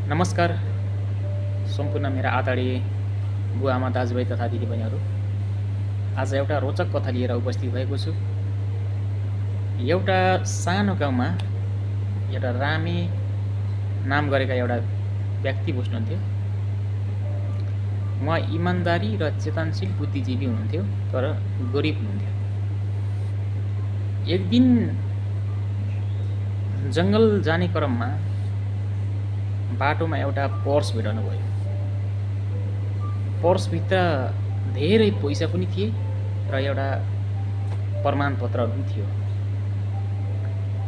नमस्कार सम्पूर्ण मेरा आदरणीय बुवाआमा दाजुभाइ तथा दिदीबहिनीहरू। आज एउटा रोचक कथा लिएर उपस्थित भएको छु। एउटा सानो गाउँमा एउटा रामे नाम गरेका एउटा व्यक्ति बस्नुहुन्थ्यो। उहाँ इमान्दारी र चेतनशील बुद्धिजीवी हुनुहुन्थ्यो, तर गरिब हुनुहुन्थ्यो। एक दिन जङ्गल जाने क्रममा बाटोमा एउटा पर्स भेटाउनु भयो। पर्सभित्र धेरै पैसा पनि थिए र एउटा प्रमाणपत्रहरू पनि थियो।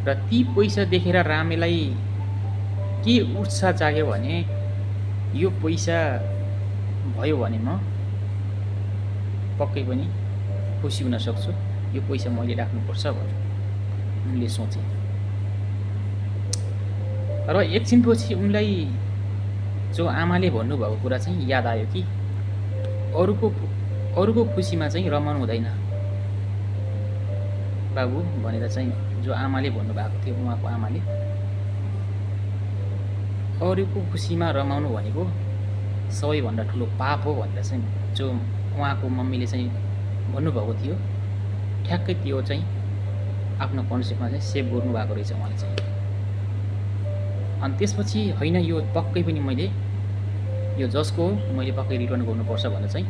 र ती पैसा देखेर रामेलाई के उत्साह जाग्यो भने यो पैसा भयो भने म पक्कै पनि खुसी हुन सक्छु, यो पैसा मैले राख्नुपर्छ भने उनले सोचे। र एकछिनपछि उनलाई जो आमाले भन्नुभएको कुरा चाहिँ याद आयो कि अरूको खुसीमा चाहिँ रमाउनु हुँदैन बाबु भनेर चाहिँ जो आमाले भन्नुभएको थियो, उहाँको आमाले अरूको खुसीमा रमाउनु भनेको सबैभन्दा ठुलो पाप हो भनेर चाहिँ जो उहाँको मम्मीले चाहिँ भन्नुभएको थियो, ठ्याक्कै त्यो चाहिँ आफ्नो कन्सेप्टमा चाहिँ सेभ गर्नुभएको रहेछ उहाँले चाहिँ। अनि त्यसपछि होइन यो पक्कै पनि मैले यो जसको मैले पक्कै रिटर्न गर्नुपर्छ भनेर चाहिँ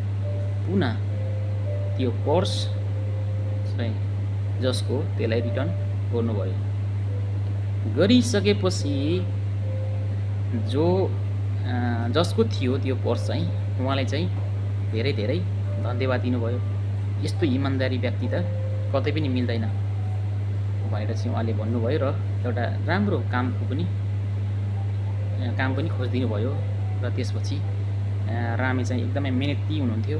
पुनः त्यो पर्स चाहिँ जसको त्यसलाई रिटर्न गर्नुभयो। गरिसकेपछि जो जसको थियो त्यो पर्स चाहिँ उहाँलाई चाहिँ धेरै धेरै धन्यवाद दिनुभयो। यस्तो इमान्दारी व्यक्ति त कतै पनि मिल्दैन भनेर चाहिँ उहाँले भन्नुभयो र एउटा राम्रो काम पनि खोजिदिनु भयो। र त्यसपछि रामे चाहिँ एकदमै मेहनती हुनुहुन्थ्यो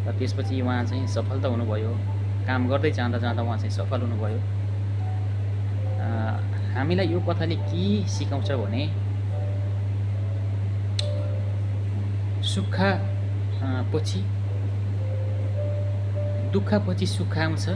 र त्यसपछि उहाँ चाहिँ सफलता हुनुभयो। काम गर्दै जाँदा जाँदा उहाँ चाहिँ सफल हुनुभयो। हामीलाई यो कथाले के सिकाउँछ भने दुःखपछि सुख आउँछ